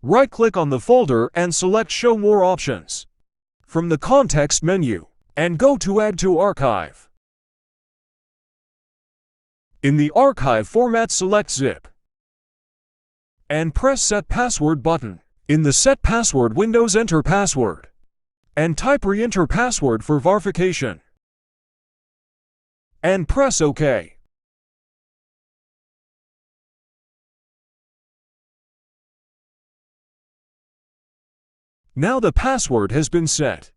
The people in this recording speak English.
Right-click on the folder and select Show More Options from the context menu, and go to Add to Archive. In the archive format, select Zip, and press Set Password button. In the Set Password windows, enter password, and type Re-enter password for verification, and press OK. Now the password has been set.